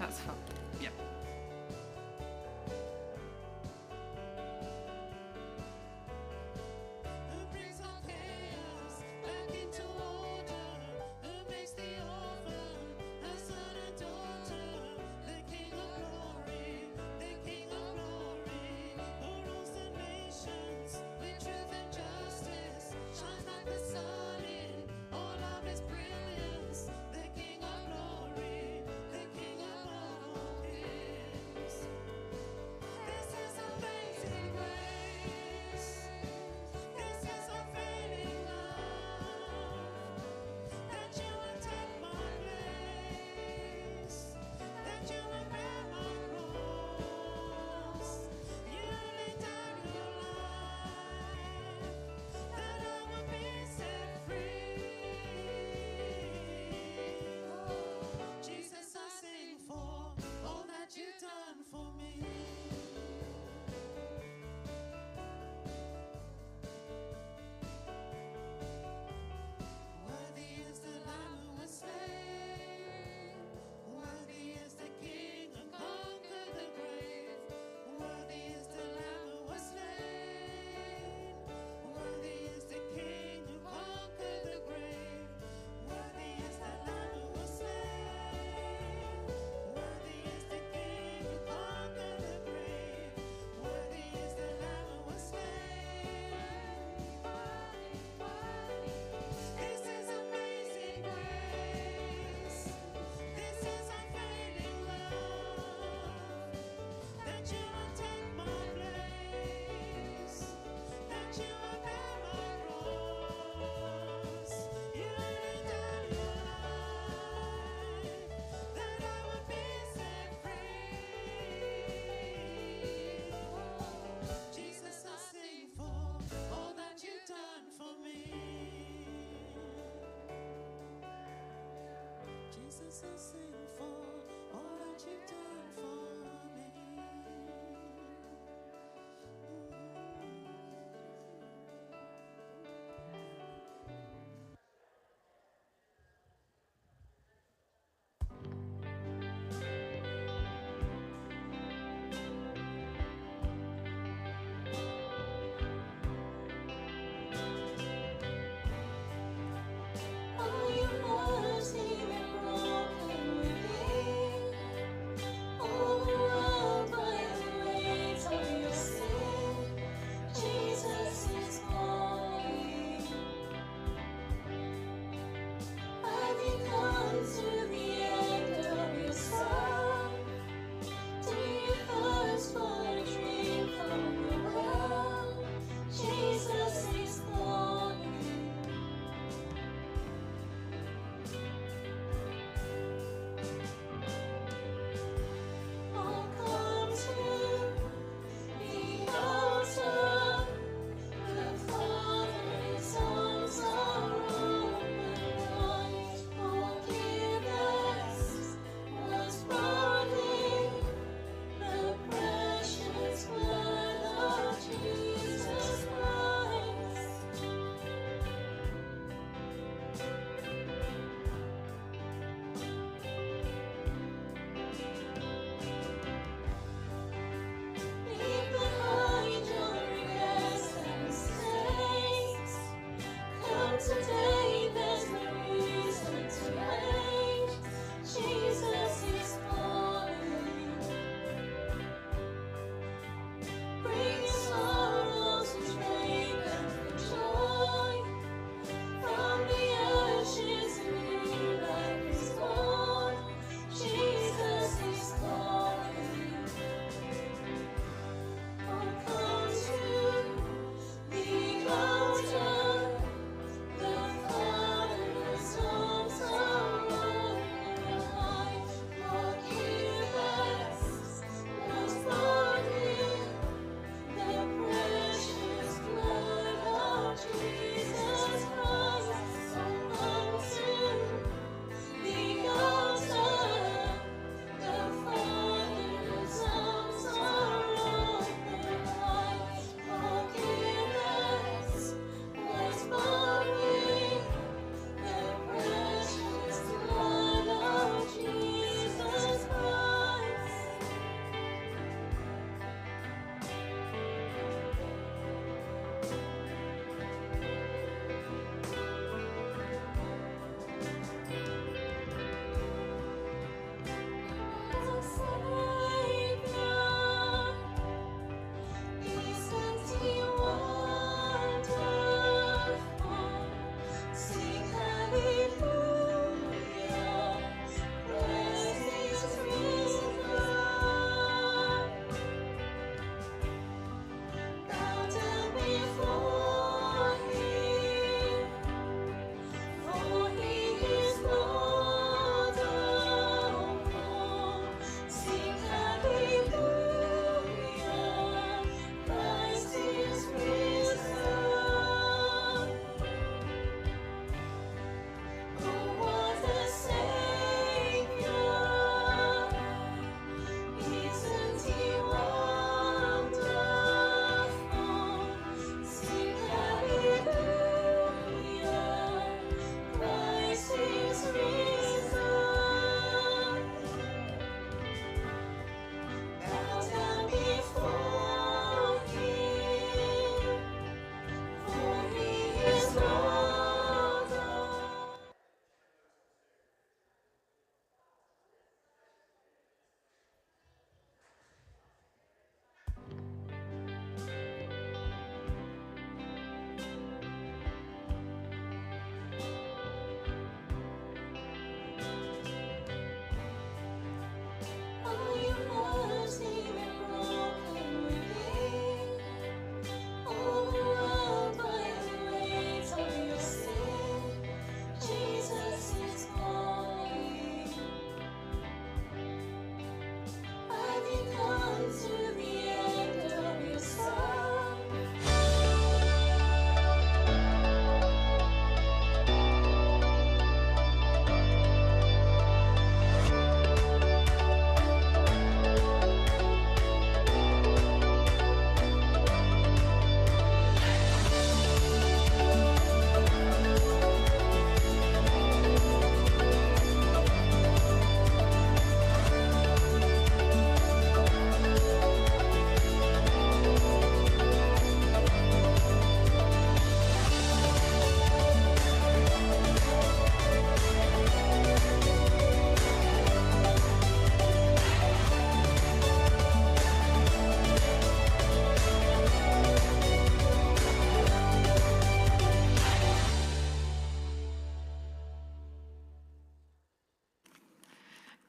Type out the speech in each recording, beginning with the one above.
That's fun. Yep.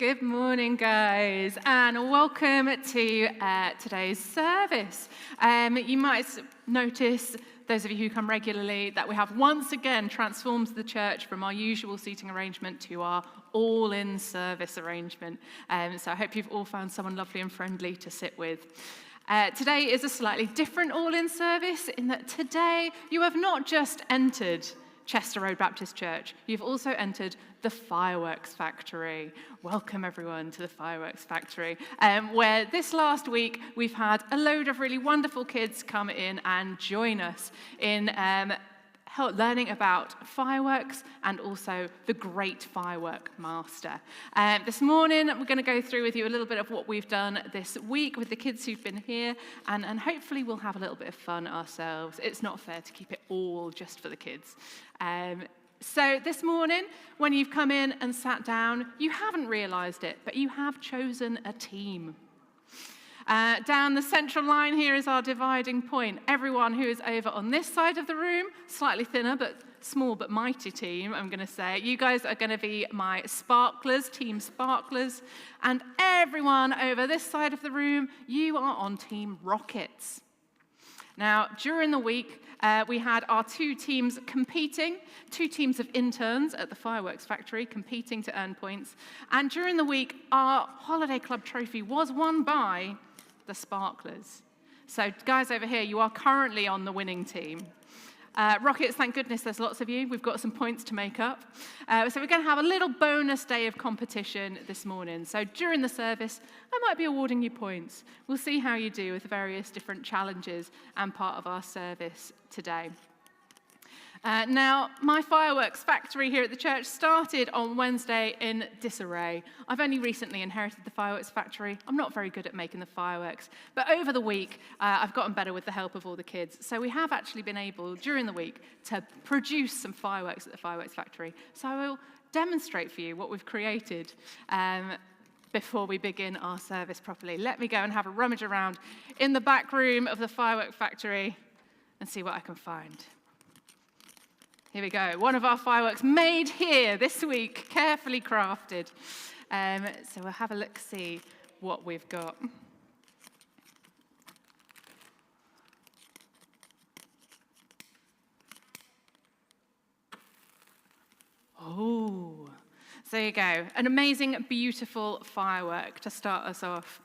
Good morning, guys, and welcome to today's service. You might notice, those of you who come regularly, that we have once again transformed the church from our usual seating arrangement to our all-in service arrangement. So I hope you've all found someone lovely and friendly to sit with. Today is a slightly different all-in service in that today you have not just entered Chester Road Baptist Church, you've also entered the Fireworks Factory. Welcome everyone to the Fireworks Factory, where this last week we've had a load of really wonderful kids come in and join us in learning about fireworks and also the great firework master. This morning we're going to go through with you a little bit of what we've done this week with the kids who've been here, and hopefully we'll have a little bit of fun ourselves. It's not fair to keep it all just for the kids. So this morning, when you've come in and sat down, you haven't realised it, but you have chosen a team. Down the central line here is our dividing point. Everyone who is over on this side of the room, slightly thinner but small but mighty team, I'm going to say. You guys are going to be my sparklers, team sparklers. And everyone over this side of the room, you are on team rockets. Now, during the week, we had our two teams competing, two teams of interns at the Fireworks Factory competing to earn points. And during the week, our Holiday Club trophy was won by the Sparklers. So guys over here, you are currently on the winning team. Rockets, thank goodness there's lots of you. We've got some points to make up. So we're going to have a little bonus day of competition this morning. So during the service, I might be awarding you points. We'll see how you do with the various different challenges and part of our service today. Now, my Fireworks Factory here at the church started on Wednesday in disarray. I've only recently inherited the Fireworks Factory. I'm not very good at making the fireworks, but over the week, I've gotten better with the help of all the kids. So we have actually been able, during the week, to produce some fireworks at the Fireworks Factory. So I will demonstrate for you what we've created before we begin our service properly. Let me go and have a rummage around in the back room of the Fireworks Factory and see what I can find. Here we go. One of our fireworks made here this week, carefully crafted. So we'll have a look, see what we've got. Oh, so there you go. An amazing, beautiful firework to start us off.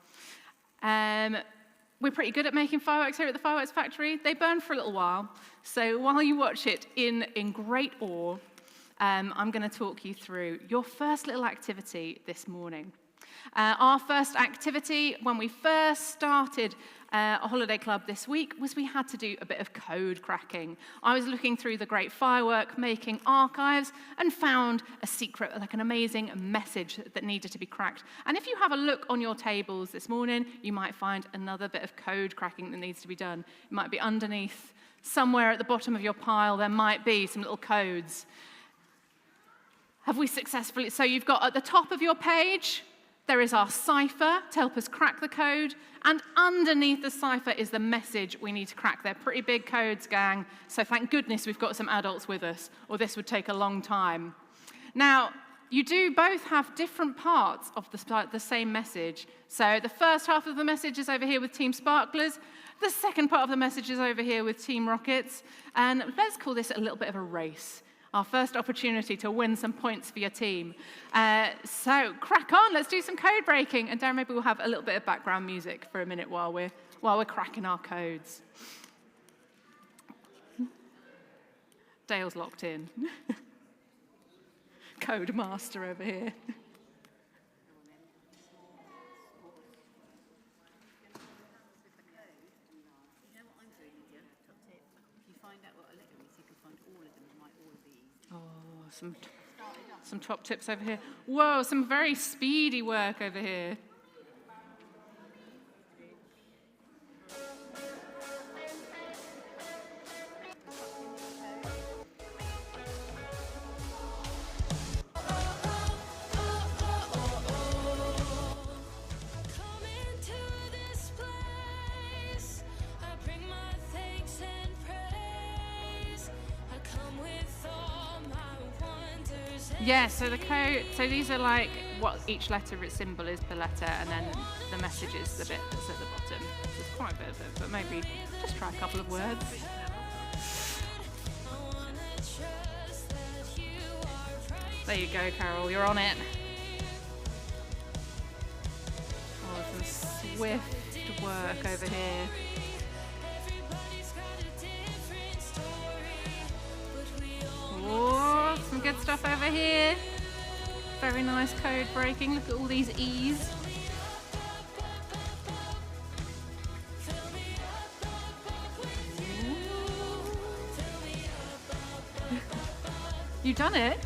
We're pretty good at making fireworks here at the Fireworks Factory. They burn for a little while. So while you watch it in great awe, I'm going to talk you through your first little activity this morning. Our first activity when we first started a holiday club this week was we had to do a bit of code cracking. I was looking through the great firework making archives and found a secret, like an amazing message that needed to be cracked. And if you have a look on your tables this morning, you might find another bit of code cracking that needs to be done. It might be underneath, somewhere at the bottom of your pile, there might be some little codes. Have we successfully? So you've got at the top of your page, there is our cipher to help us crack the code, and underneath the cipher is the message we need to crack. They're pretty big codes, gang, so thank goodness we've got some adults with us, or this would take a long time. Now, you do both have different parts of the same message. So the first half of the message is over here with Team Sparklers, the second part of the message is over here with Team Rockets, and let's call this a little bit of a race. Our first opportunity to win some points for your team. So crack on, let's do some code breaking. And Darren, maybe we'll have a little bit of background music for a minute while we're cracking our codes. Dale's locked in. Code master over here. Some top tips over here. Whoa, some very speedy work over here. Yeah, so the code, so these are like what each letter symbol is per letter, and then the message is the bit that's at the bottom. So it's quite a bit of it, but maybe just try a couple of words. There you go, Carol, you're on it. Oh, some swift work over here. Oh, some good stuff over here. Very nice code breaking. Look at all these E's. You've done it.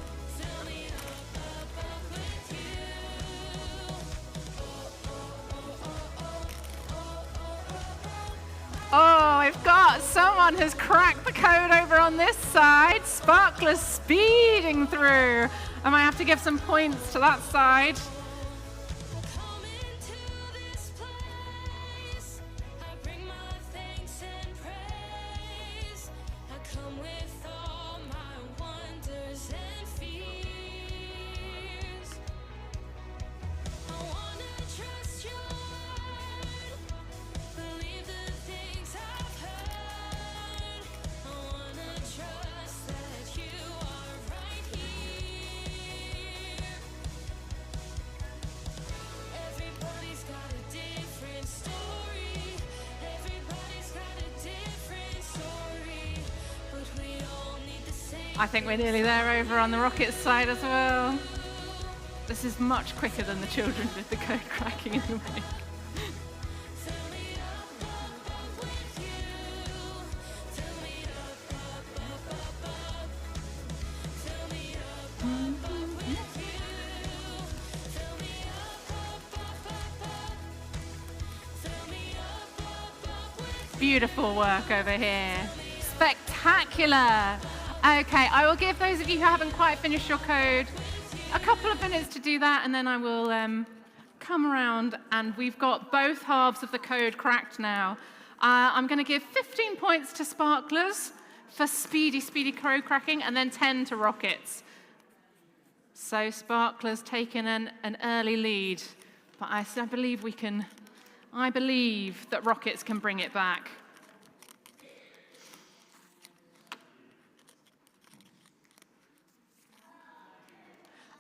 Oh, I've got someone has cracked the code over on this side. Sparkler's speeding through. I might have to give some points to that side. I think we're nearly there over on the Rockets side as well. This is much quicker than the children did the code cracking in the way. Beautiful work over here. Spectacular. Okay, I will give those of you who haven't quite finished your code a couple of minutes to do that, and then I will come around, and we've got both halves of the code cracked now. I'm going to give 15 points to Sparklers for speedy code cracking, and then 10 to Rockets. So Sparklers taking an early lead, but I believe I believe that Rockets can bring it back.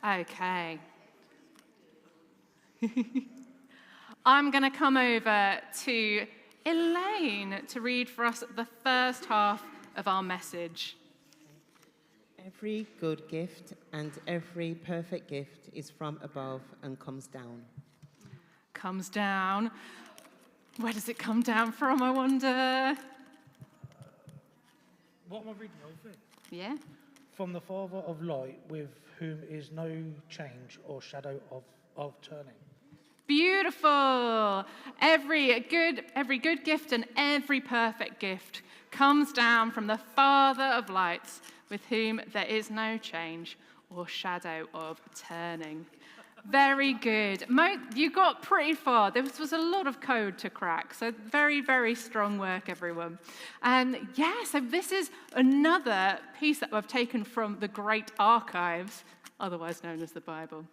Okay. I'm going to come over to Elaine to read for us the first half of our message. Every good gift and every perfect gift is from above and comes down. Comes down. Where does it come down from, I wonder? What am I reading over? Yeah. From the Father of light, with whom is no change or shadow of turning. Beautiful. Every good gift and every perfect gift comes down from the Father of lights, with whom there is no change or shadow of turning. Very good. You got pretty far. This was a lot of code to crack, so very strong work, everyone. And so this is another piece that I've taken from the Great Archives, otherwise known as the Bible,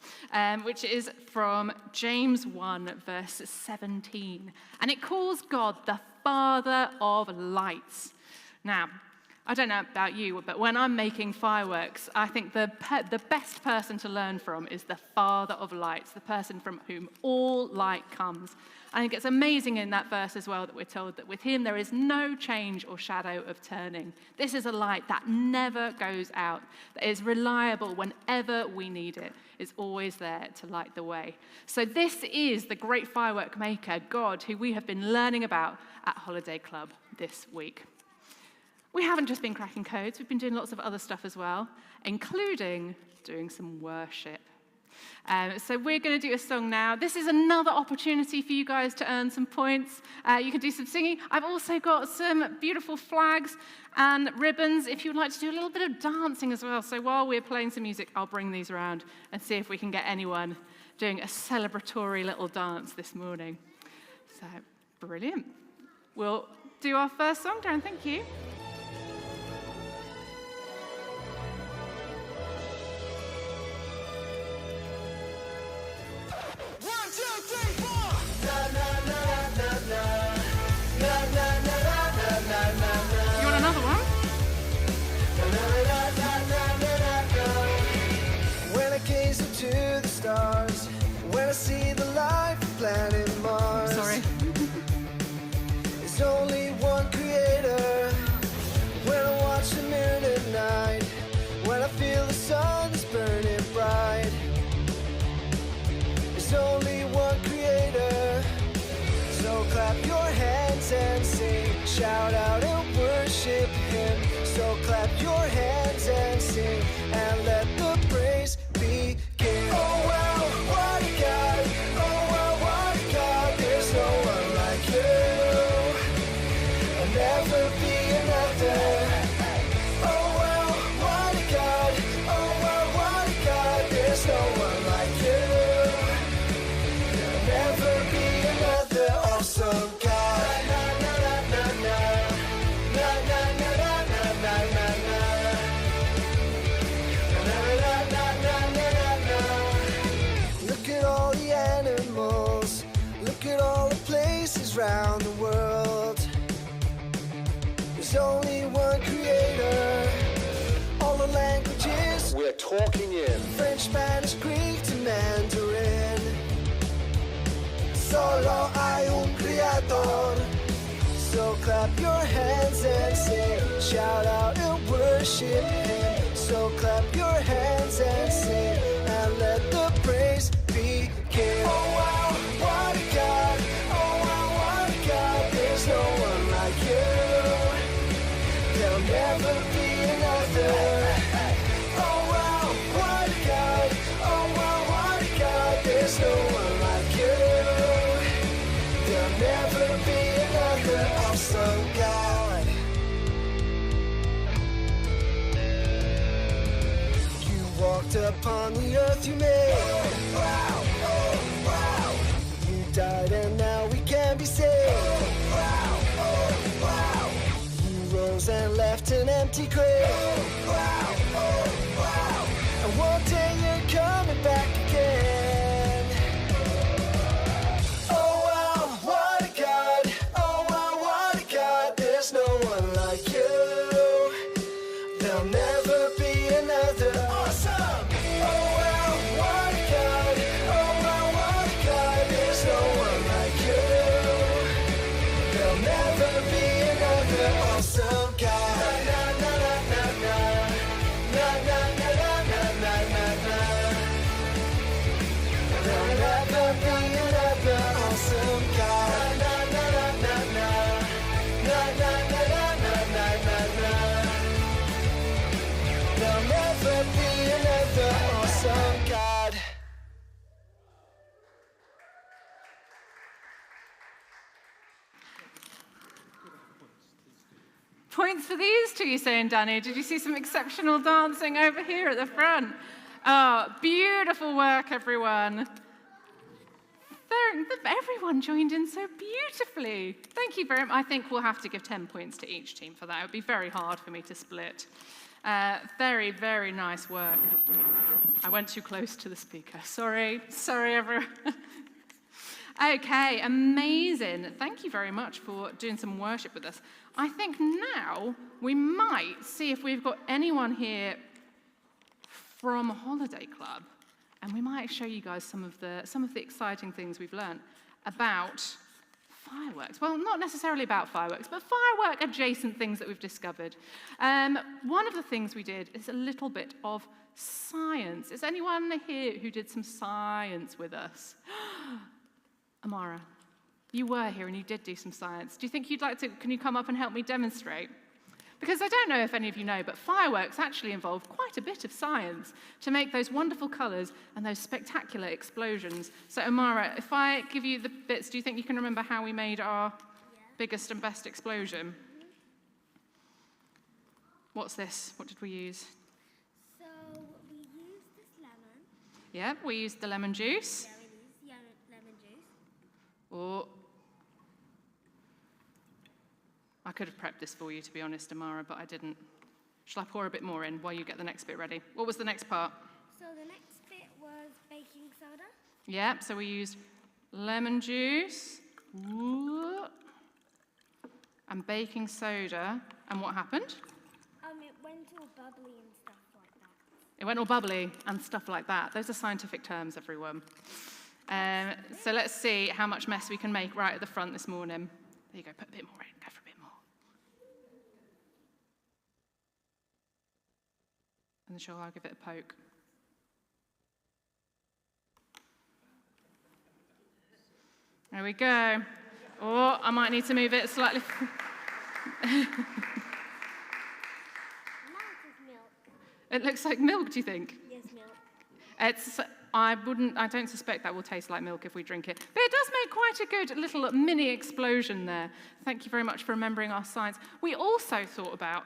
which is from James 1, verse 17. And it calls God the Father of lights. Now, I don't know about you, but when I'm making fireworks, I think the best person to learn from is the Father of lights, the person from whom all light comes. I think it's amazing in that verse as well that we're told that with him there is no change or shadow of turning. This is a light that never goes out, that is reliable whenever we need it, is always there to light the way. So this is the great firework maker, God, who we have been learning about at Holiday Club this week. We haven't just been cracking codes, we've been doing lots of other stuff as well, including doing some worship. So we're going to do a song now. This is another opportunity for you guys to earn some points. You can do some singing. I've also got some beautiful flags and ribbons if you'd like to do a little bit of dancing as well. So while we're playing some music, I'll bring these around and see if we can get anyone doing a celebratory little dance this morning. So, brilliant. We'll do our first song, Darren. Thank you. shout out and worship him. So clap your hands and sing, and let the praise begin. Oh wow, what a God, oh wow, what a God, there's no one like you, there'll never be another. Oh wow, what a God, oh wow, what a God, there's no one like you, there'll never be another awesome God. Na na na na na, na na na na na na na na, na na na na na na. Look at all the animals, look at all the places round the world. There's only one creator, all the languages we're talking in, French, Spanish, Greek to Mandarin. Solo hay un creador. So clap your hands and sing, shout out and worship him. So clap your hands and sing, and let the praise begin. Oh wow, what a God, oh wow, what a God, there's no one like you, there'll never be another. Oh wow, what a God, oh wow, what a God, there's no one like you, there'll never be another awesome God. You walked upon the earth you made. Oh wow, oh wow. You died and now we can be saved. Oh wow, oh wow. You rose and left an empty grave. Oh wow, oh wow. And one day you're coming back again. Oh wow, what a God, oh wow, what a God, there's no one like you, there'll never be another awesome. Oh wow, what a God, oh wow, what a God, there's no one like you, there'll never be another awesome God. Na na na na na, na na na na na na na na. There'll never be another awesome God. Na na na na na, na na na na na na na na. There'll never be another awesome God. Points for these two, you're saying, Danny. Did you see some exceptional dancing over here at the front? Oh, beautiful work, everyone. Everyone joined in so beautifully. Thank you very much. I think we'll have to give 10 points to each team for that. It would be very hard for me to split. Very, very nice work. I went too close to the speaker. Sorry, everyone. Okay, amazing. Thank you very much for doing some worship with us. I think now we might see if we've got anyone here from Holiday Club, and we might show you guys some of the exciting things we've learned about fireworks. Well, not necessarily about fireworks, but firework adjacent things that we've discovered. One of the things we did is a little bit of science. Is anyone here who did some science with us? Amara, you were here and you did do some science. Do you think you'd like to, can you come up and help me demonstrate? Because I don't know if any of you know, but fireworks actually involve quite a bit of science to make those wonderful colours and those spectacular explosions. So Amara, if I give you the bits, do you think you can remember how we made our biggest and best explosion? What's this? What did we use? So we used this lemon. Yeah, we used the lemon juice. Yeah, we used lemon juice. Or I could have prepped this for you, to be honest, Amara, but I didn't. Shall I pour a bit more in while you get the next bit ready? What was the next part? So the next bit was baking soda. Yeah, so we used lemon juice and baking soda. And what happened? It went all bubbly and stuff like that. It went all bubbly and stuff like that. Those are scientific terms, everyone. So let's see how much mess we can make right at the front this morning. There you go, put a bit more in, go for a bit more. And then I'll give it a poke. There we go. Oh, I might need to move it slightly. Now it is milk. It looks like milk, do you think? Yes, milk. I don't suspect that will taste like milk if we drink it. But it does make quite a good little mini explosion there. Thank you very much for remembering our science. We also thought about,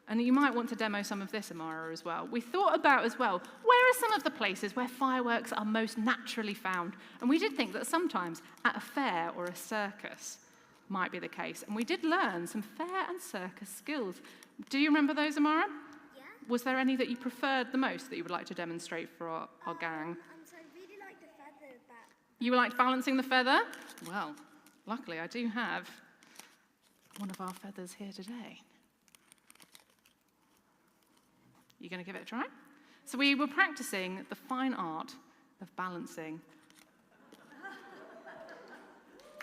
and you might want to demo some of this, Amara, as well. We thought about as well, where are some of the places where fireworks are most naturally found? And we did think that sometimes at a fair or a circus might be the case. And we did learn some fair and circus skills. Do you remember those, Amara? Yeah? Was there any that you preferred the most that you would like to demonstrate for our gang? So I really like the feather that. You liked balancing the feather? Well, luckily I do have one of our feathers here today. You going to give it a try? So we were practicing the fine art of balancing.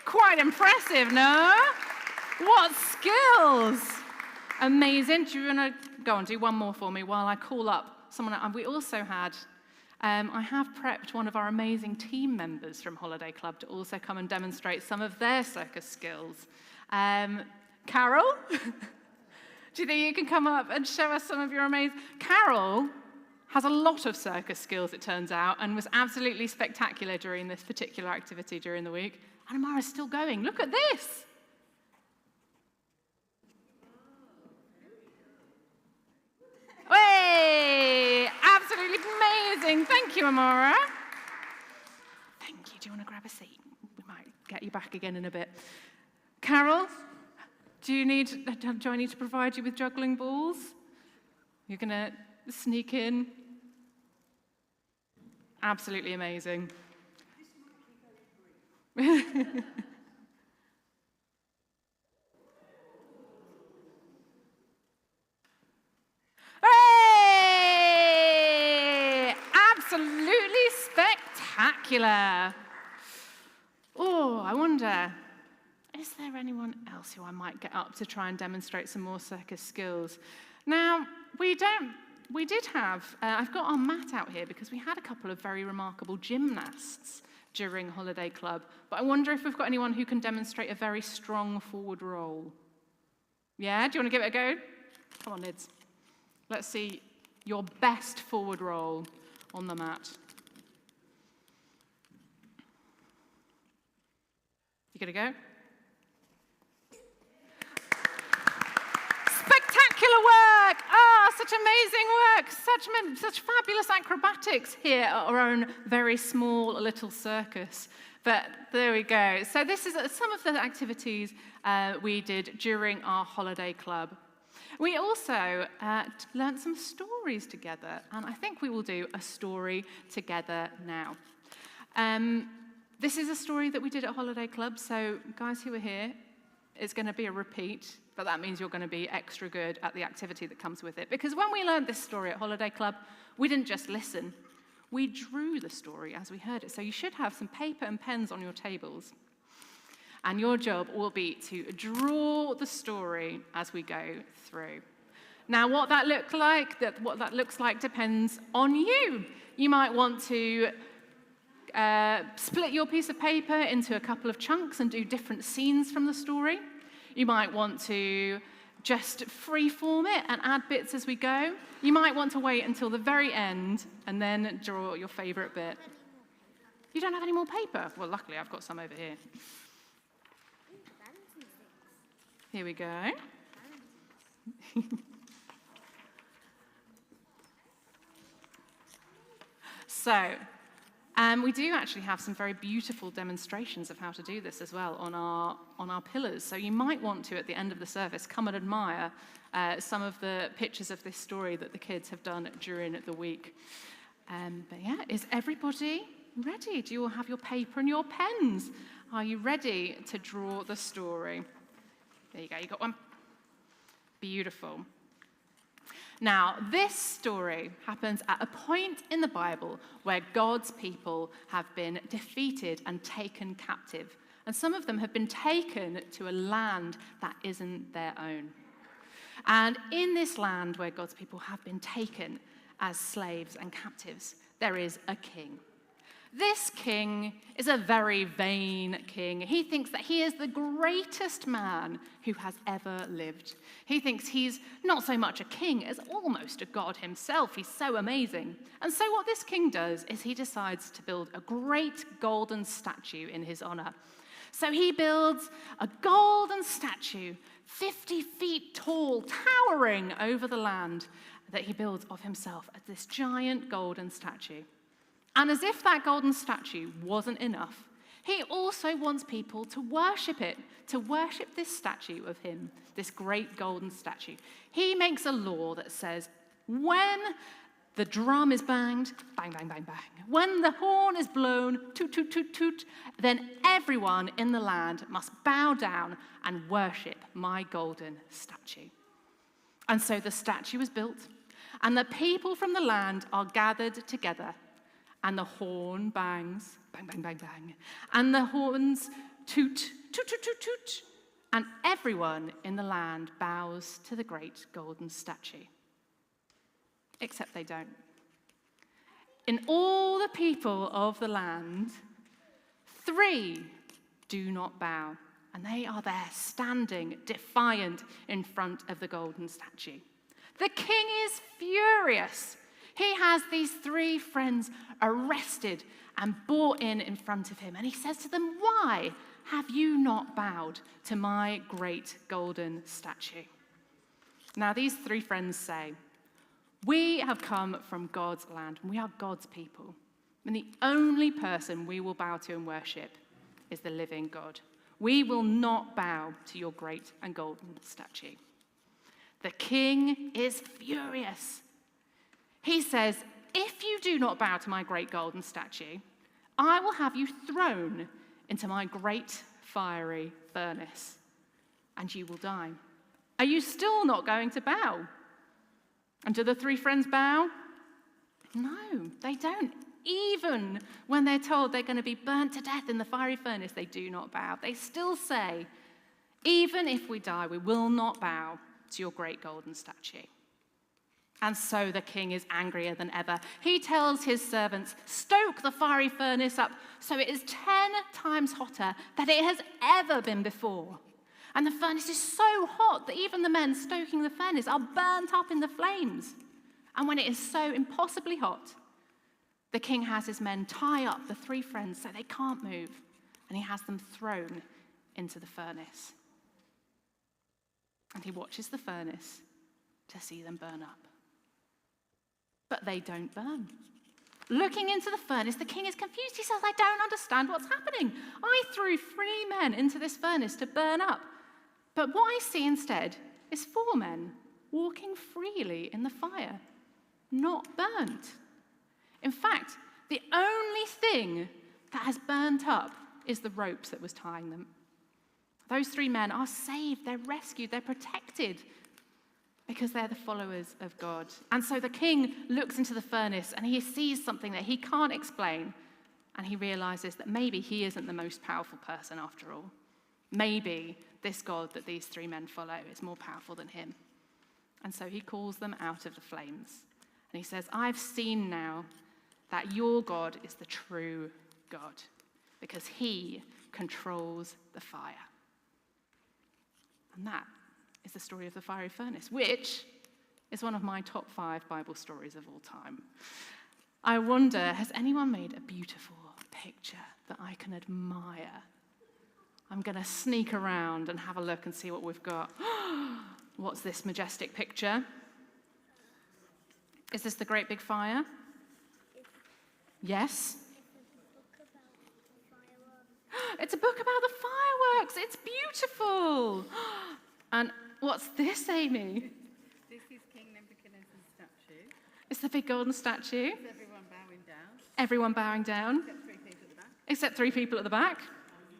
Quite impressive, no? What skills! Amazing. Do you want to go on, do one more for me while I call up someone? And we also had, I have prepped one of our amazing team members from Holiday Club to also come and demonstrate some of their circus skills. Carol? Do you think you can come up and show us some of your amazing... Carol has a lot of circus skills, it turns out, and was absolutely spectacular during this particular activity during the week. And Amara's still going. Look at this. Hey! Absolutely amazing. Thank you, Amara. Thank you. Do you want to grab a seat? We might get you back again in a bit. Carol, do I need to provide you with juggling balls? You're going to sneak in? Absolutely amazing. Hey! Absolutely spectacular. Oh, I wonder, is there anyone else who I might get up to try and demonstrate some more circus skills? Now, we did have, I've got our mat out here because we had a couple of very remarkable gymnasts during Holiday Club, but I wonder if we've got anyone who can demonstrate a very strong forward roll. Yeah, do you want to give it a go? Come on, Lids. Let's see your best forward roll on the mat. You gonna go? Spectacular work! Such amazing work! Such fabulous acrobatics here at our own very small little circus. But there we go. So this is some of the activities we did during our Holiday Club. We also learnt some stories together, and I think we will do a story together now. This is a story that we did at Holiday Club, so guys who are here, it's going to be a repeat, but that means you're going to be extra good at the activity that comes with it. Because when we learned this story at Holiday Club, we didn't just listen. We drew the story as we heard it. So you should have some paper and pens on your tables. And your job will be to draw the story as we go through. Now, what that looks like depends on you. You might want to split your piece of paper into a couple of chunks and do different scenes from the story. You might want to just freeform it and add bits as we go. You might want to wait until the very end and then draw your favorite bit. You don't have any more paper? Well, luckily, I've got some over here. Here we go. So, we do actually have some very beautiful demonstrations of how to do this as well on our pillars. So you might want to, at the end of the service, come and admire some of the pictures of this story that the kids have done during the week. But yeah, is everybody ready? Do you all have your paper and your pens? Are you ready to draw the story? There you go, you got one. Beautiful. Now, this story happens at a point in the Bible where God's people have been defeated and taken captive. And some of them have been taken to a land that isn't their own. And in this land where God's people have been taken as slaves and captives, there is a king. This king is a very vain king. He thinks that he is the greatest man who has ever lived. He thinks he's not so much a king as almost a god himself. He's so amazing. And so what this king does is he decides to build a great golden statue in his honor. So he builds a golden statue, 50 feet tall, towering over the land, that he builds of himself as this giant golden statue. And as if that golden statue wasn't enough, he also wants people to worship it, to worship this statue of him, this great golden statue. He makes a law that says, when the drum is banged, bang, bang, bang, bang. When the horn is blown, toot, toot, toot, toot, then everyone in the land must bow down and worship my golden statue. And so the statue is built, and the people from the land are gathered together, and the horn bangs, bang, bang, bang, bang, and the horns toot, toot, toot, toot, toot, and everyone in the land bows to the great golden statue. Except they don't. In all the people of the land, 3 do not bow, and they are there standing defiant in front of the golden statue. The king is furious. He has these 3 friends arrested and brought in front of him, and he says to them, "Why have you not bowed to my great golden statue?" Now these 3 friends say, "We have come from God's land, and we are God's people. And the only person we will bow to and worship is the living God. We will not bow to your great and golden statue." The king is furious. He says, "If you do not bow to my great golden statue, I will have you thrown into my great fiery furnace, and you will die. Are you still not going to bow?" And do the 3 friends bow? No, they don't. Even when they're told they're going to be burnt to death in the fiery furnace, they do not bow. They still say, "Even if we die, we will not bow to your great golden statue." And so the king is angrier than ever. He tells his servants, "Stoke the fiery furnace up so it is 10 times hotter than it has ever been before." And the furnace is so hot that even the men stoking the furnace are burnt up in the flames. And when it is so impossibly hot, the king has his men tie up the 3 friends so they can't move, and he has them thrown into the furnace. And he watches the furnace to see them burn up. But they don't burn. Looking into the furnace, the king is confused. He says, "I don't understand what's happening. I threw 3 men into this furnace to burn up. But what I see instead is 4 men walking freely in the fire, not burnt. In fact, the only thing that has burnt up is the ropes that was tying them. Those 3 men are saved, they're rescued, they're protected because they're the followers of God." And so the king looks into the furnace and he sees something that he can't explain, and he realizes that maybe he isn't the most powerful person after all. Maybe this God that these 3 men follow is more powerful than him. And so he calls them out of the flames. And he says, "I've seen now that your God is the true God, because he controls the fire." And that is the story of the fiery furnace, which is one of my top 5 Bible stories of all time. I wonder, has anyone made a beautiful picture that I can admire? I'm going to sneak around and have a look and see what we've got. What's this majestic picture? Is this the great big fire? Yes? It's a book about the fireworks. It's beautiful. And what's this, Amy? This is King Nebuchadnezzar's statue. It's the big golden statue. Is everyone bowing down? Everyone bowing down, Except 3 people at the back. except 3 people at the back.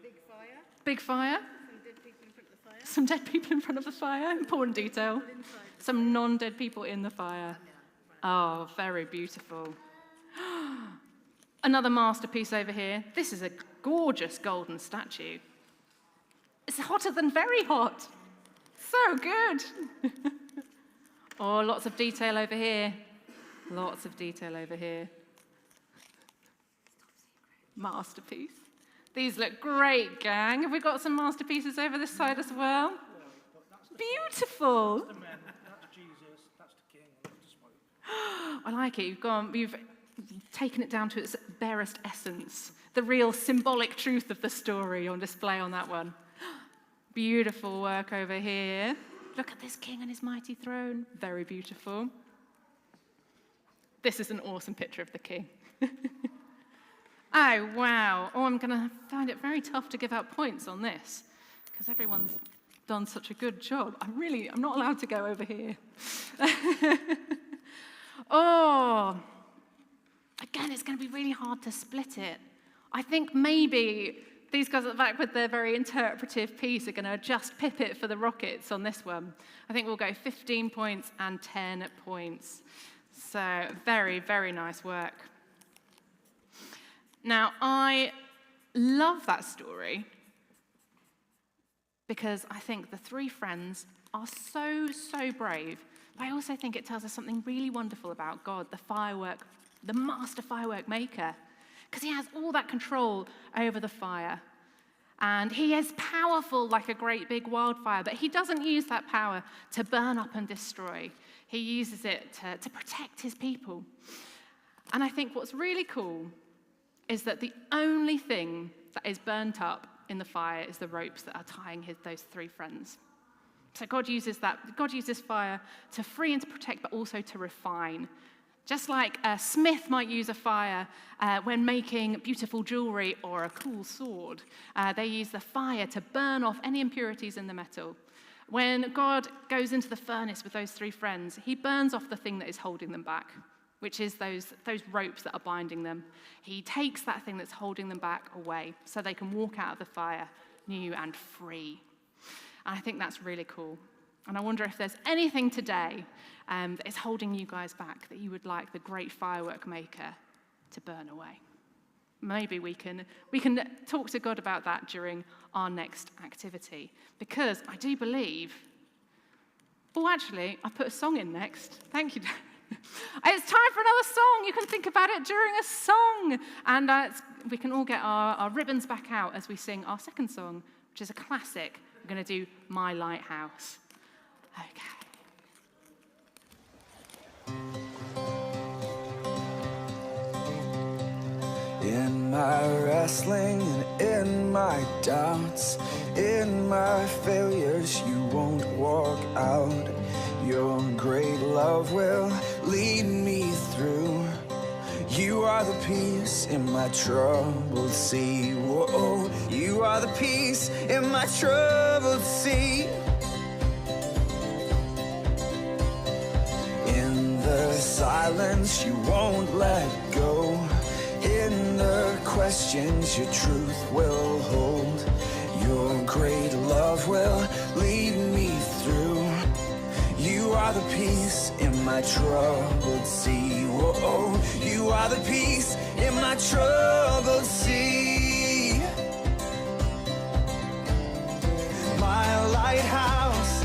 Big fire. Big fire. Some dead people in front of the fire. Some dead people in front of the fire. Important detail. Inside. Some non-dead people in the fire. Oh, very beautiful. Another masterpiece over here. This is a gorgeous golden statue. It's hotter than very hot. So good. Oh, lots of detail over here. Lots of detail over here. Masterpiece. These look great, gang. Have we got some masterpieces over this side as well? Beautiful. The men, that's Jesus, that's the king, and that's the smoke. I like it. You've taken it down to its barest essence, the real symbolic truth of the story on display on that one. Beautiful work over here. Look at this king and his mighty throne. Very beautiful. This is an awesome picture of the king. Oh, wow. Oh, I'm going to find it very tough to give out points on this because everyone's done such a good job. I'm not allowed to go over here. Oh, again, it's going to be really hard to split it. I think maybe these guys at the back with their very interpretive piece are going to just pip it for the Rockets on this one. I think we'll go 15 points and 10 points. So very, very nice work. Now, I love that story because I think the three friends are so, so brave. But I also think it tells us something really wonderful about God, the master firework maker, because he has all that control over the fire. And he is powerful like a great big wildfire, but he doesn't use that power to burn up and destroy. He uses it to protect his people. And I think what's really cool is that the only thing that is burnt up in the fire is the ropes that are tying those three friends. So God uses fire to free and to protect, but also to refine. Just like a smith might use a fire when making beautiful jewelry or a cool sword, they use the fire to burn off any impurities in the metal. When God goes into the furnace with those three friends, he burns off the thing that is holding them back, which is those ropes that are binding them. He takes that thing that's holding them back away so they can walk out of the fire new and free. And I think that's really cool. And I wonder if there's anything today that is holding you guys back that you would like the great firework maker to burn away. Maybe we can talk to God about that during our next activity, because I do believe. Oh, actually, I put a song in next. Thank you. It's time for another song. You can think about it during a song, and we can all get our ribbons back out as we sing our second song, which is a classic. We're going to do My Lighthouse. Okay. In my wrestling and in my doubts, in my failures, you won't walk out. Your great love will lead me through. You are the peace in my troubled sea. Whoa, you are the peace in my troubled sea. In the silence, you won't let go. In the questions, your truth will hold. Your great love will lead me through. You are the peace in my troubled sea. Whoa, you are the peace in my troubled sea. My lighthouse,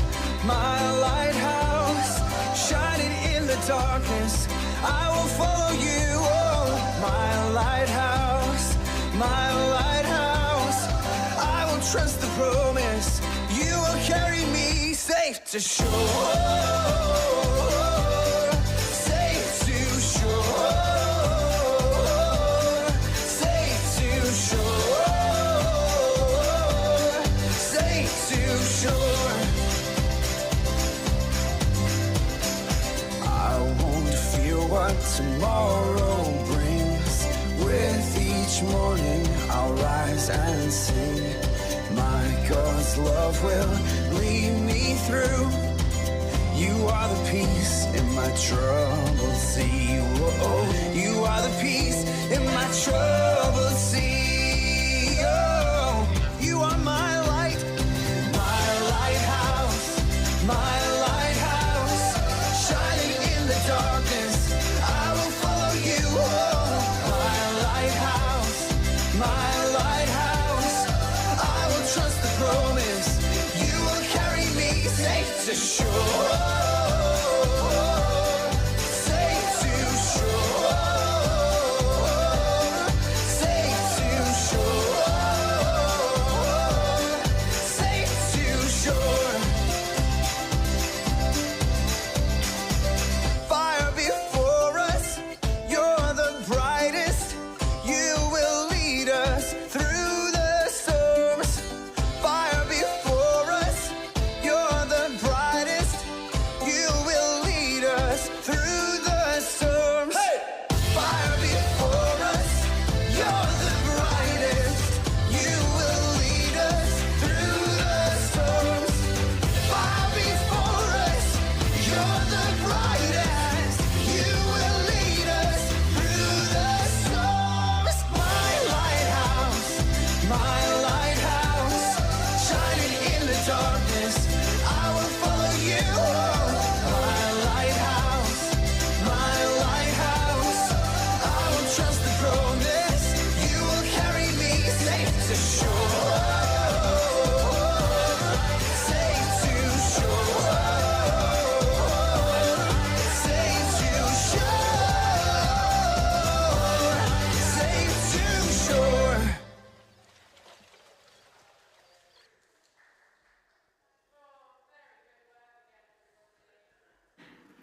shining in the darkness, I will follow you. Oh, my lighthouse, I will trust the promise. You will carry me safe to shore, safe to shore, safe to shore, safe to shore. I won't fear what tomorrow brings. With each morning I'll rise and sing. My God's love will lead me through. You are the peace in my troubled sea. Whoa, you are the peace in my troubled sea. Oh, you are my light, my lighthouse, shining in the darkness. I will follow you. Oh, my lighthouse, I will trust the promise. You will carry me safe to shore, safe to shore, safe to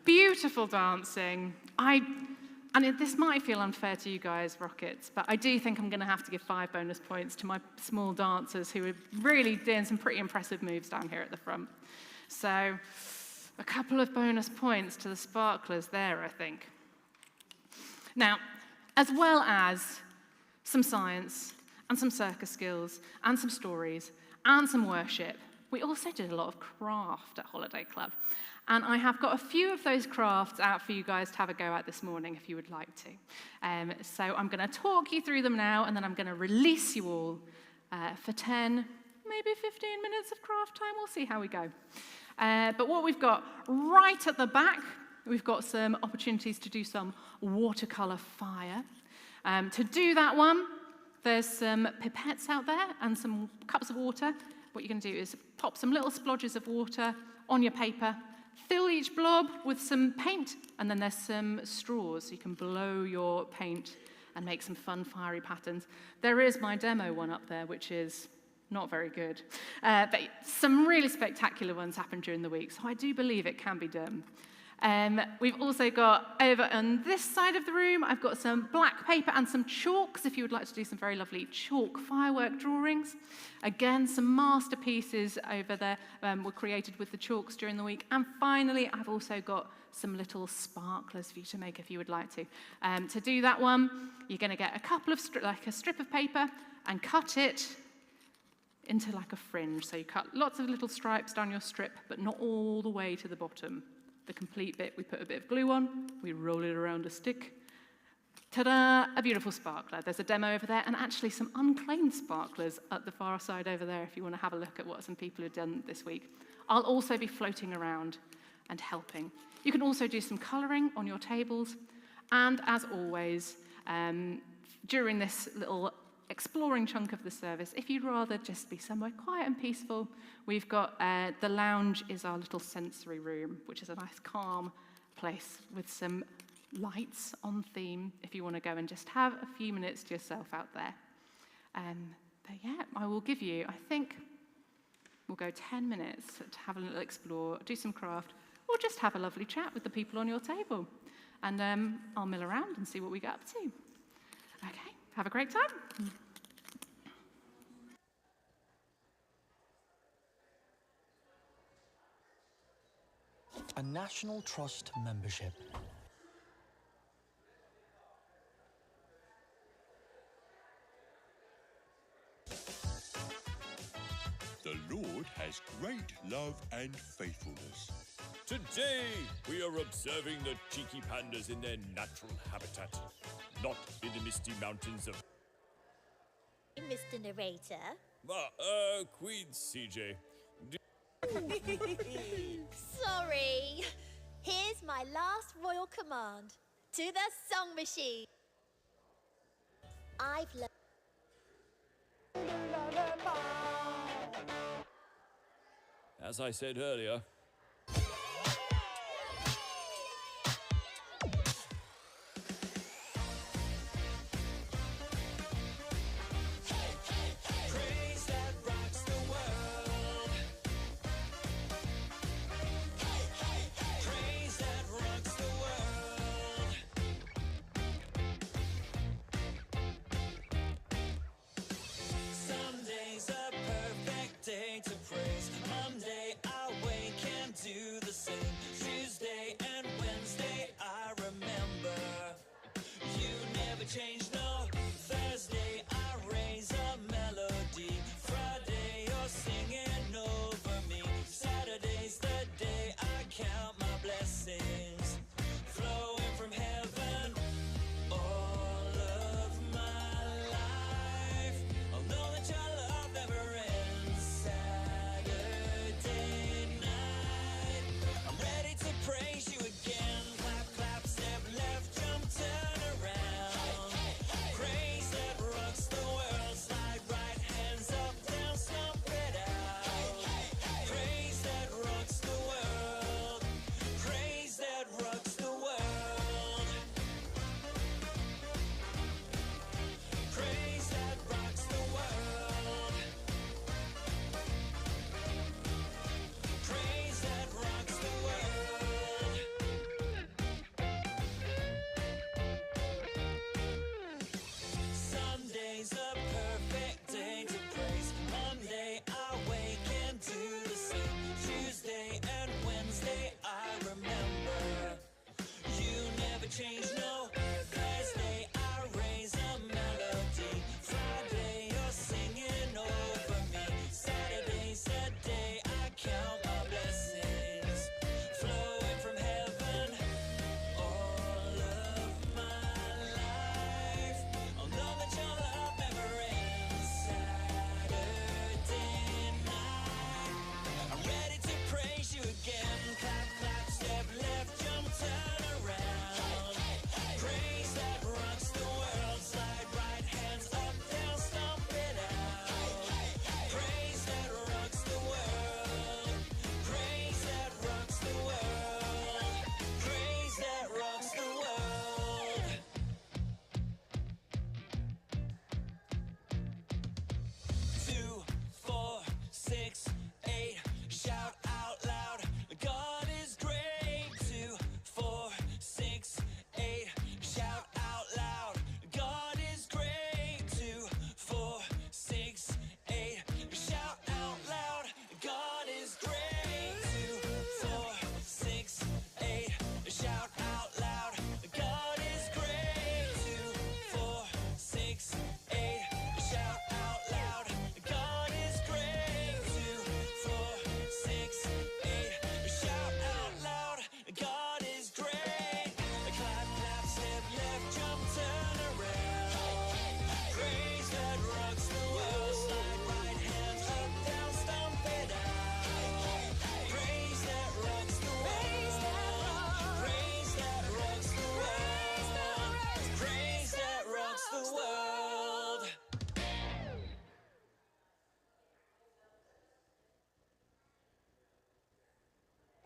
beautiful dancing. This might feel unfair to you guys, Rockets, but I do think I'm going to have to give 5 bonus points to my small dancers who are really doing some pretty impressive moves down here at the front. So a couple of bonus points to the sparklers there, I think. Now, as well as some science and some circus skills and some stories and some worship, we also did a lot of craft at Holiday Club. And I have got a few of those crafts out for you guys to have a go at this morning if you would like to. So I'm going to talk you through them now, and then I'm going to release you all for 10, maybe 15 minutes of craft time. We'll see how we go. But what we've got right at the back, we've got some opportunities to do some watercolor fire. To do that one, there's some pipettes out there and some cups of water. What you're going to do is pop some little splodges of water on your paper, fill each blob with some paint, and then there's some straws so you can blow your paint and make some fun fiery patterns. There is my demo one up there, which is not very good. But some really spectacular ones happen during the week, so I do believe it can be done. We've also got over on this side of the room, I've got some black paper and some chalks if you would like to do some very lovely chalk firework drawings. Again, some masterpieces over there were created with the chalks during the week. And finally, I've also got some little sparklers for you to make if you would like to. To do that one, you're going to get a couple of a strip of paper and cut it into like a fringe. So you cut lots of little stripes down your strip, but not all the way to the bottom. The complete bit, we put a bit of glue on, we roll it around a stick. Ta-da, a beautiful sparkler. There's a demo over there, and actually some unclaimed sparklers at the far side over there if you want to have a look at what some people have done this week. I'll also be floating around and helping. You can also do some colouring on your tables, and as always, during this little exploring chunk of the service, if you'd rather just be somewhere quiet and peaceful, we've got the lounge is our little sensory room, which is a nice calm place with some lights on theme if you want to go and just have a few minutes to yourself out there. But yeah, I will give you, I think we'll go 10 minutes to have a little explore, do some craft, or just have a lovely chat with the people on your table. And I'll mill around and see what we get up to. Okay. Have a great time. A National Trust membership. The Lord has great love and faithfulness. Today, we are observing the cheeky pandas in their natural habitat, not in the misty mountains of... Mr. Narrator. Queen CJ. Sorry. Here's my last royal command. To the song machine. I've learned... As I said earlier, Sunday's a perfect day to praise. Monday I wake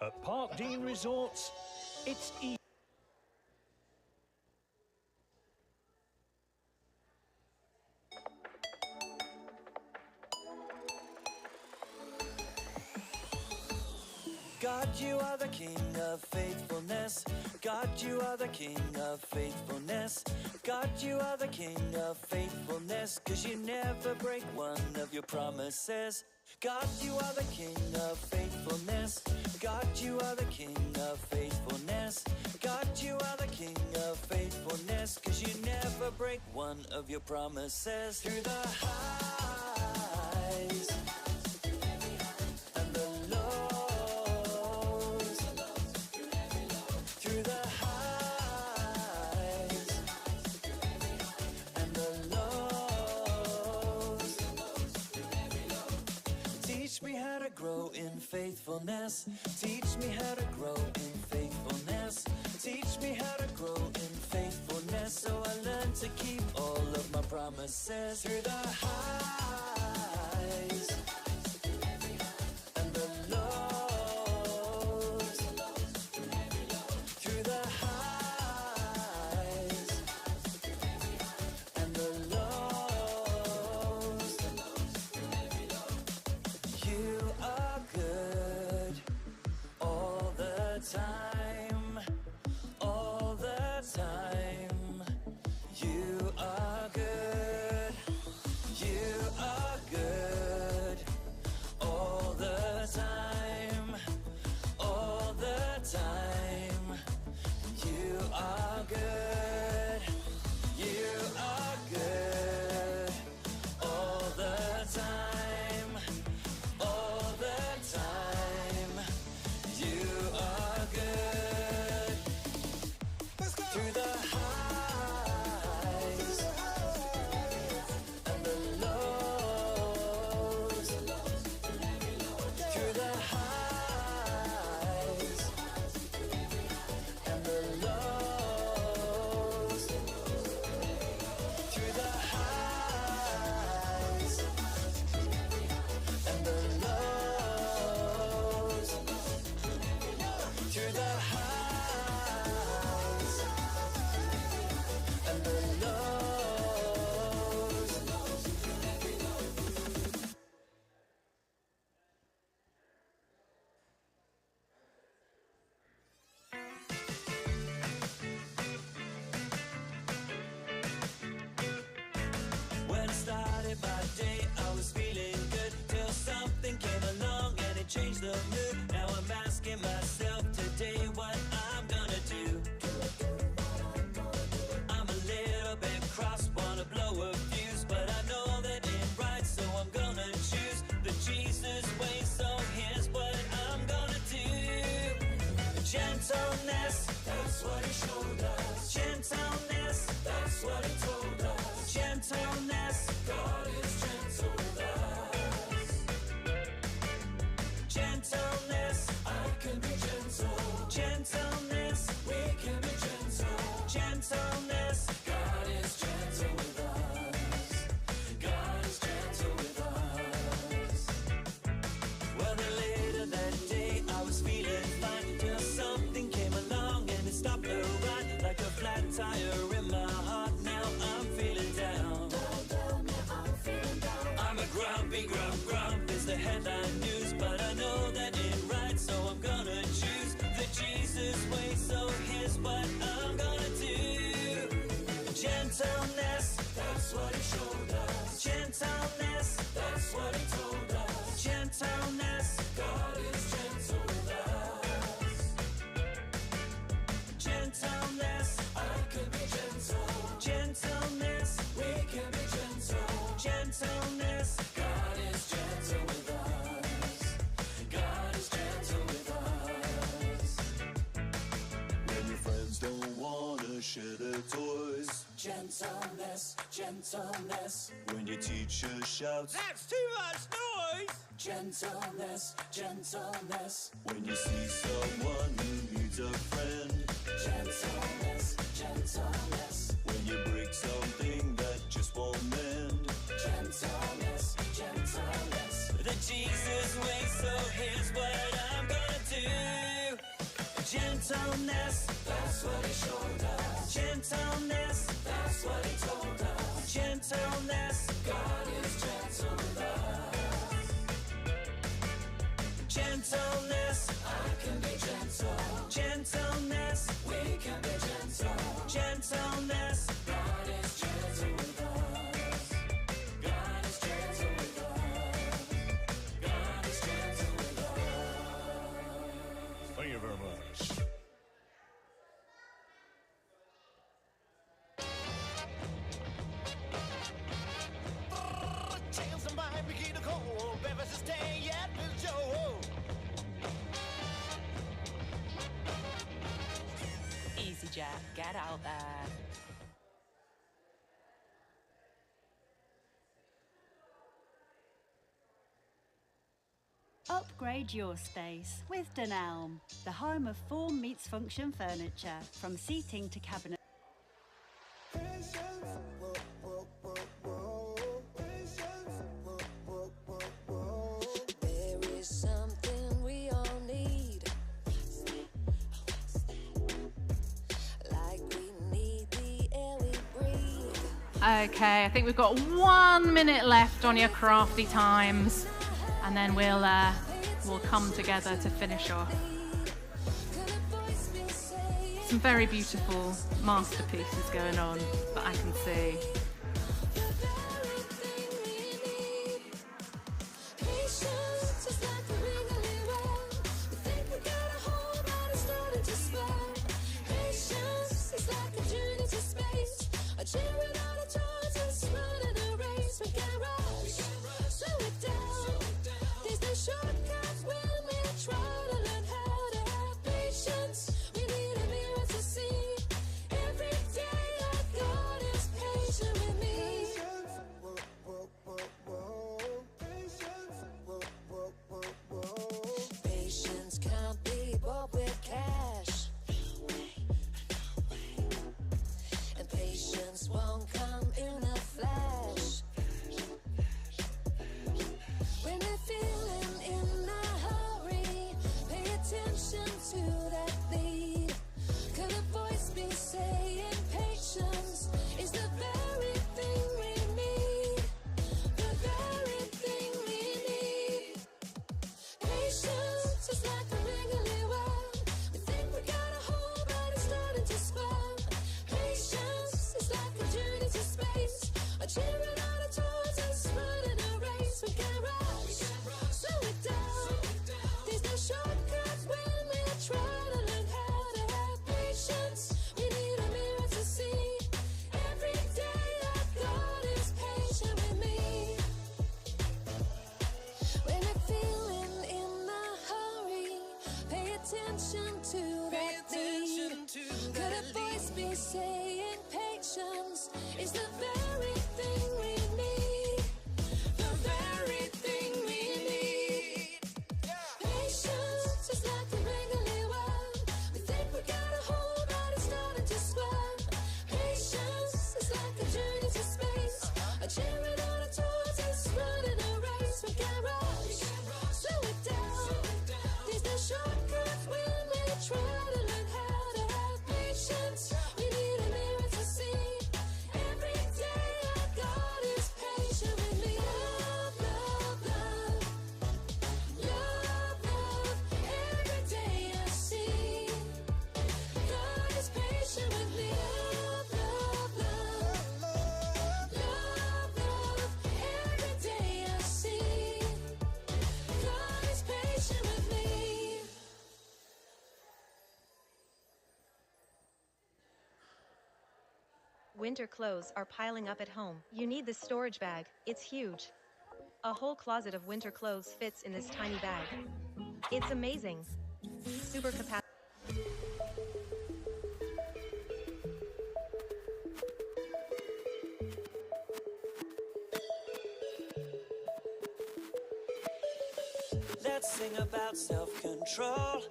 At Park Dean Resorts, it's easy. God, you are the King of faithfulness. God, you are the King of faithfulness. God, you are the King of faithfulness, 'cause you never break one of your promises. God, you are the King of faithfulness. God, you are the King of faithfulness. God, you are the King of faithfulness, 'cause you never break one of your promises. Through the highs and the lows, through the highs and the lows, teach me how to grow in faithfulness. Teach me how to grow in faithfulness. Teach me how to grow in faithfulness, so I learn to keep all of my promises. Through the highs and the lows, through the highs and the lows, you are good all the time, all the time. You are good, you are good all the time, all the time. You are good, you are good all the time, all the time. You are good. Through the highs and the lows, through the highs and the lows, through the highs and the lows, through the highs and the lows. When I started my day, I was feeling good till something came along and it changed the mood. Now I'm asking myself today what I'm gonna do. I'm a little bit cross, wanna blow a fuse, but I know that ain't right, so I'm gonna choose the Jesus way. So here's what I'm gonna do. Gentleness, that's what he showed us. Gentleness, that's what he told us. Gentleness, God is gentle with us. Gentleness, I can be gentle. Gentleness, we can be gentle. Gentleness, God is gentle with us. God is gentle with us. Well, then later that day, I was feeling fine till something came along and it stopped the ride like a flat tire in my heart. Now I'm feeling down. I'm a grumpy grump is the headline news, but I know that ain't right, so I'm gonna choose the Jesus way. So here's what I'm gonna do. Gentleness, that's what he showed us. Gentleness, that's what he told us. Gentleness, God is gentle with us. Gentleness, I can be gentle. Gentleness, we can be gentle. Gentleness, God is gentle with us. God is gentle with us. When your friends don't wanna share their toys, Gentleness, gentleness, when your teacher shouts, That's too much noise! gentleness, gentleness, when you see someone who needs a friend, gentleness, gentleness, when you break something that just won't mend. gentleness, gentleness. the Jesus way. So here's what I'm gonna do. Gentleness, that's what he showed us. Gentleness, that's what he told us. Gentleness, God is gentle with us. Gentleness, I can be gentle. Gentleness, we can be gentle. Gentleness, God is gentle with us. God is gentle with us. God is gentle with us. Thank you very much. Easy, Jack. Get out there. Upgrade your space with Dunelm, the home of form meets function furniture, from seating to cabinet. There is something we all need, like we need the air we breathe. Okay, I think we've got 1 minute left on your crafty times, and then we'll come together to finish off. Some very beautiful masterpieces going on that I can see. Winter clothes are piling up at home. You need this storage bag. It's huge. A whole closet of winter clothes fits in this tiny bag. It's amazing. Super capacity. Let's sing about self-control.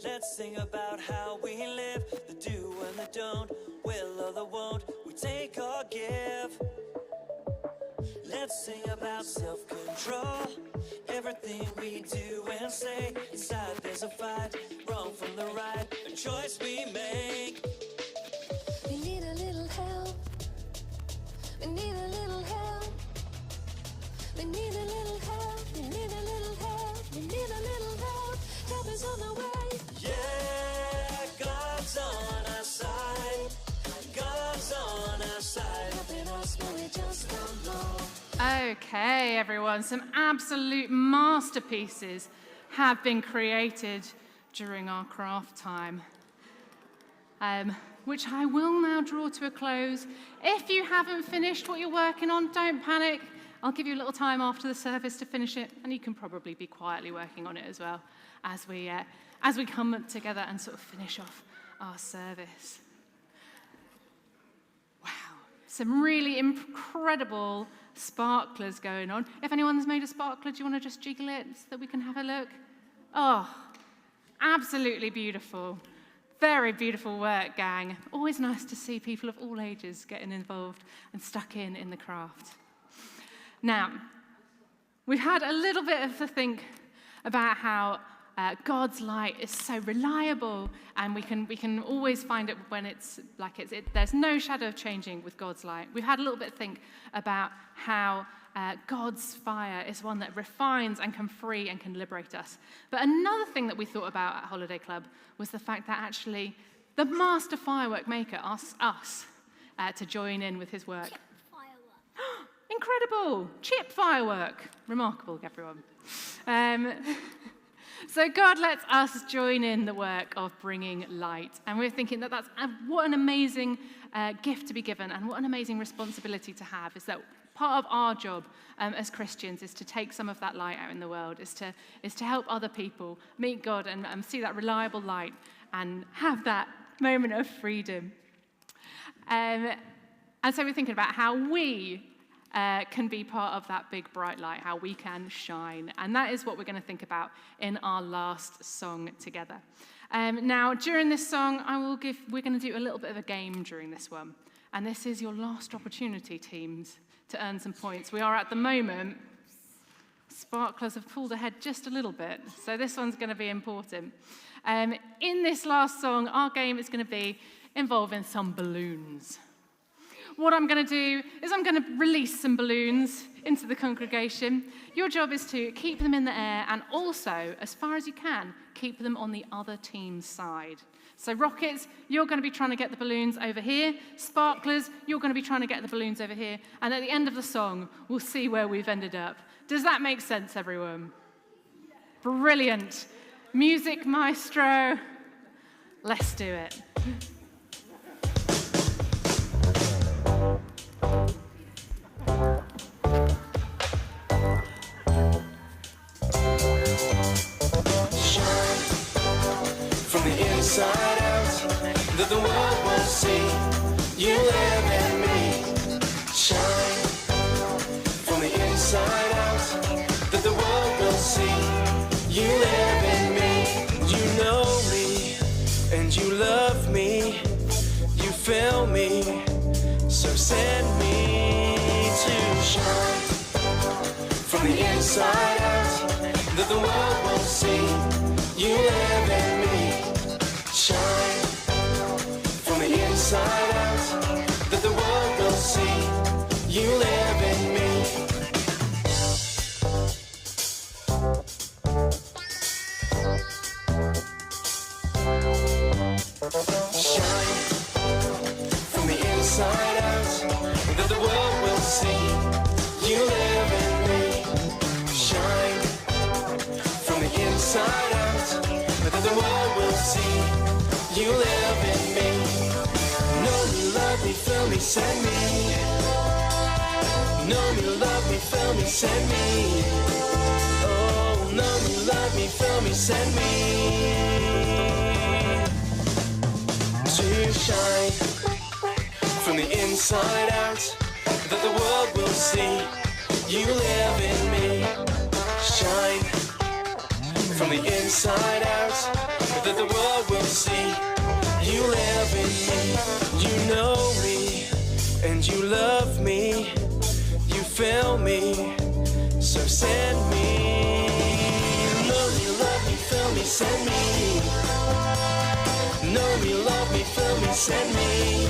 Let's sing about how we live. The do and the don't, will or the won't, we take or give. Let's sing about self-control. Everything we do and say, inside there's a fight, wrong from the right, a choice we make. We need a little help. We need a little help. We need a little help. We need a little help. We need a little help. Help is on the way. Yeah, God's on our side. God's on our side. Helping us when we just don't know. Okay, everyone, some absolute masterpieces have been created during our craft time, which I will now draw to a close. If you haven't finished what you're working on, don't panic. I'll give you a little time after the service to finish it, and you can probably be quietly working on it as well as we come together and sort of finish off our service. Wow, some really incredible sparklers going on. If anyone's made a sparkler, do you want to just jiggle it so that we can have a look? Oh, absolutely beautiful. Very beautiful work, gang. Always nice to see people of all ages getting involved and stuck in the craft. Now, we've had a little bit of a think about how God's light is so reliable, and we can always find it when it's like there's no shadow of changing with God's light. We've had a little bit of think about how God's fire is one that refines and can free and can liberate us. But another thing that we thought about at Holiday Club was the fact that actually the master firework maker asked us to join in with his work. Incredible! Chip firework. Remarkable, everyone. So God lets us join in the work of bringing light. And we're thinking that's what an amazing gift to be given, and what an amazing responsibility to have, is that part of our job as Christians is to take some of that light out in the world, is to help other people meet God and see that reliable light and have that moment of freedom. And so we're thinking about how we can be part of that big bright light, how we can shine. And that is what we're going to think about in our last song together. Now, during this song, we're going to do a little bit of a game during this one. And this is your last opportunity, teams, to earn some points. We are at the moment, sparklers have pulled ahead just a little bit, so this one's going to be important. In this last song, our game is going to be involving some balloons. What I'm going to do is I'm going to release some balloons into the congregation. Your job is to keep them in the air, and also, as far as you can, keep them on the other team's side. So rockets, you're going to be trying to get the balloons over here. Sparklers, you're going to be trying to get the balloons over here. And at the end of the song, we'll see where we've ended up. Does that make sense, everyone? Brilliant. Music maestro, let's do it. Inside out, that the world will see you live in me. Shine from the inside out, that the world will see you live in me. You know me and you love me, you feel me, so send me to shine from the inside out, that the world will see you live in me. Shine from the inside out, that the world will see you live in me. Shine from the inside out, that the world will see you live in me. Shine from the inside out, that the world will see you live in me. Know me, love me, feel me, send me. Know me, love me, feel me, send me. Oh, know me, love me, feel me, send me. To shine from the inside out, that the world will see you live in me. Shine from the inside out, that the world will see you live in me. You know me and you love me, you fill me, so send me. Love me, fill me, send me. Know me, love me, fill me, send me.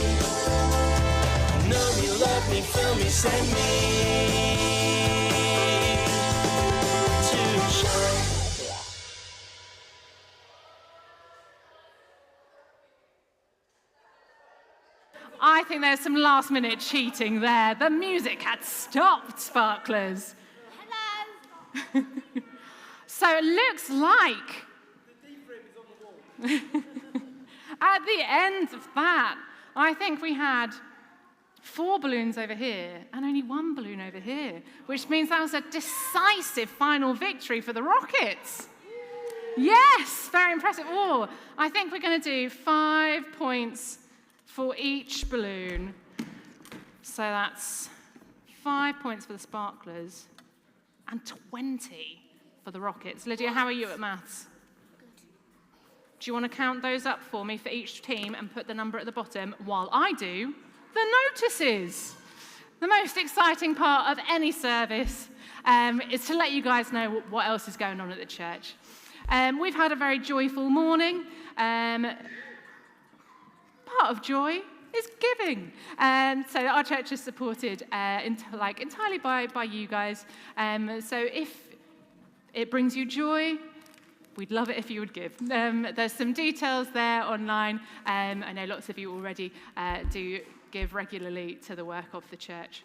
Know me, love me, fill me, send me. To shine. I think there's some last-minute cheating there. The music had stopped, Sparklers. Hello. So it looks like at the end of that, I think we had 4 balloons over here and only 1 balloon over here, which means that was a decisive final victory for the Rockets. Yes, very impressive. Oh, I think we're going to do 5 points for each balloon. So that's 5 points for the Sparklers and 20 for the Rockets. Lydia, how are you at maths? Do you want to count those up for me for each team and put the number at the bottom while I do the notices? The most exciting part of any service is to let you guys know what else is going on at the church. We've had a very joyful morning. Part of joy is giving. So our church is supported entirely by you guys. So if it brings you joy, we'd love it if you would give. There's some details there online. I know lots of you already do give regularly to the work of the church.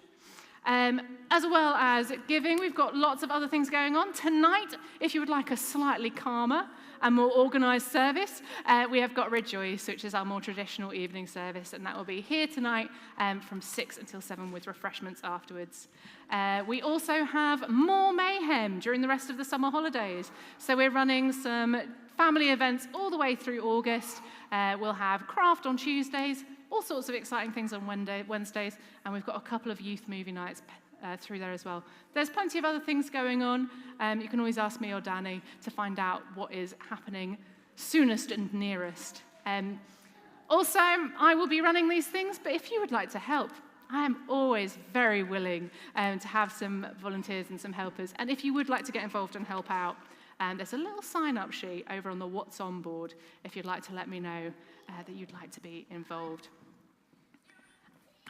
As well as giving, we've got lots of other things going on. Tonight, if you would like a slightly calmer and more organised service, we have got Rejoice, which is our more traditional evening service, and that will be here tonight from 6 until 7 with refreshments afterwards. We also have more mayhem during the rest of the summer holidays. So we're running some family events all the way through August. We'll have craft on Tuesdays, all sorts of exciting things on Wednesdays, and we've got a couple of youth movie nights through there as well. There's plenty of other things going on. You can always ask me or Danny to find out what is happening soonest and nearest. Also, I will be running these things, but if you would like to help, I am always very willing to have some volunteers and some helpers. And if you would like to get involved and help out, there's a little sign-up sheet over on the What's On board if you'd like to let me know that you'd like to be involved.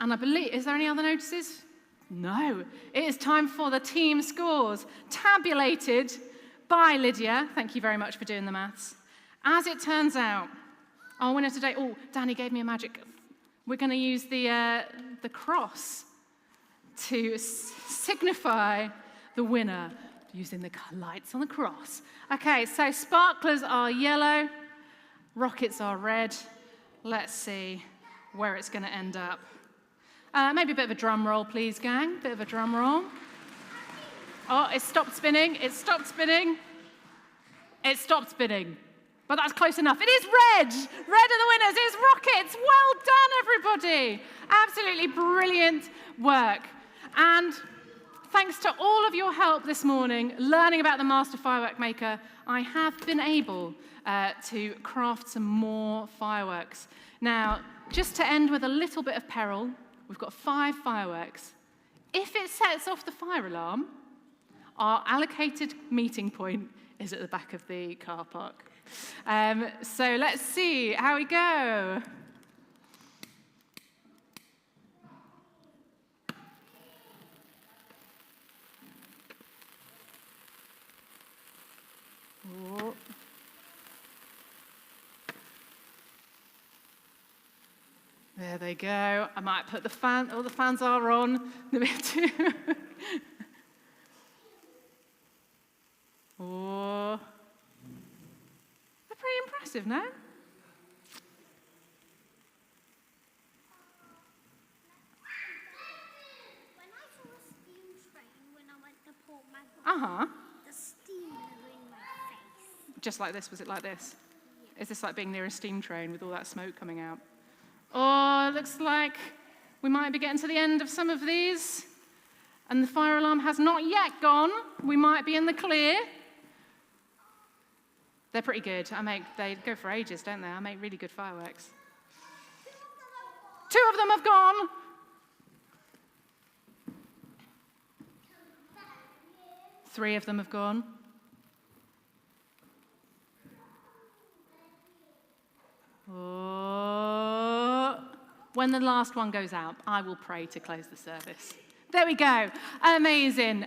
And I believe, is there any other notices? No. It is time for the team scores, tabulated by Lydia. Thank you very much for doing the maths. As it turns out, our winner today, Danny gave me a magic. We're going to use the cross to signify the winner using the lights on the cross. Okay, so Sparklers are yellow, Rockets are red. Let's see where it's going to end up. Maybe a bit of a drum roll, please, gang. Bit of a drum roll. Oh, it stopped spinning. It stopped spinning. It stopped spinning. But that's close enough. It is red. Red are the winners. It's Rockets. Well done, everybody. Absolutely brilliant work. And thanks to all of your help this morning, learning about the Master Firework Maker, I have been able to craft some more fireworks. Now, just to end with a little bit of peril, we've got 5 fireworks. If it sets off the fire alarm, our allocated meeting point is at the back of the car park. So let's see how we go. Oh. There they go. I might put the fan, the fans are on. Oh. They're pretty impressive, no? When I saw a steam train when I went to Port Macquarie, the steam blew in my face. Just like this? Was it like this? Yeah. Is this like being near a steam train with all that smoke coming out? Oh, looks like we might be getting to the end of some of these. And the fire alarm has not yet gone. We might be in the clear. They're pretty good. They go for ages, don't they? I make really good fireworks. 2 of them have gone. 3 of them have gone. Oh. When the last one goes out, I will pray to close the service. There we go. Amazing.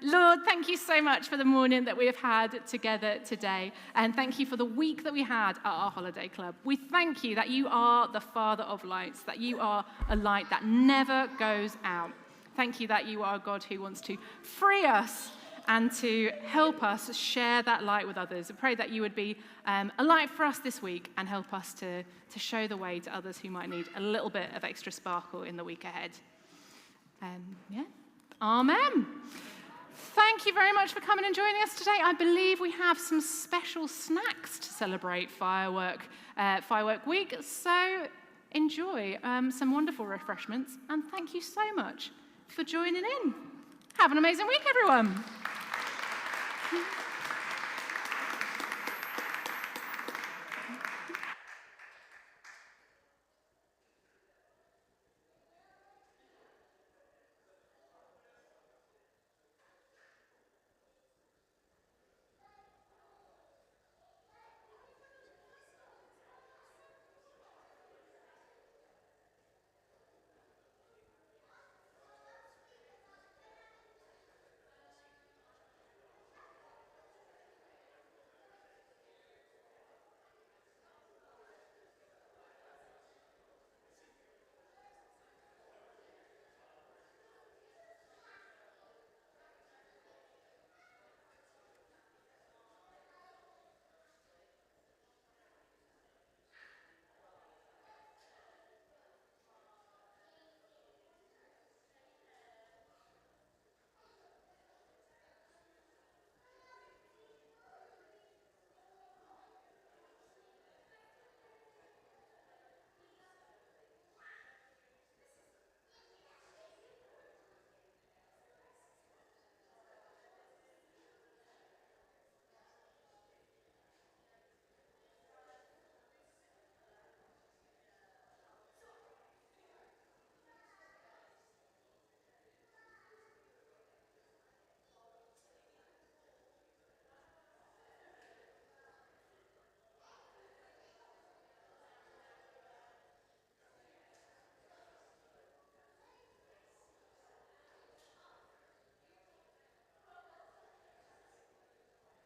Lord, thank you so much for the morning that we have had together today. And thank you for the week that we had at our holiday club. We thank you that you are the Father of lights, that you are a light that never goes out. Thank you that you are a God who wants to free us and to help us share that light with others. I pray that you would be a light for us this week and help us to show the way to others who might need a little bit of extra sparkle in the week ahead. Yeah, amen. Thank you very much for coming and joining us today. I believe we have some special snacks to celebrate Firework Week, so enjoy some wonderful refreshments, and thank you so much for joining in. Have an amazing week, everyone.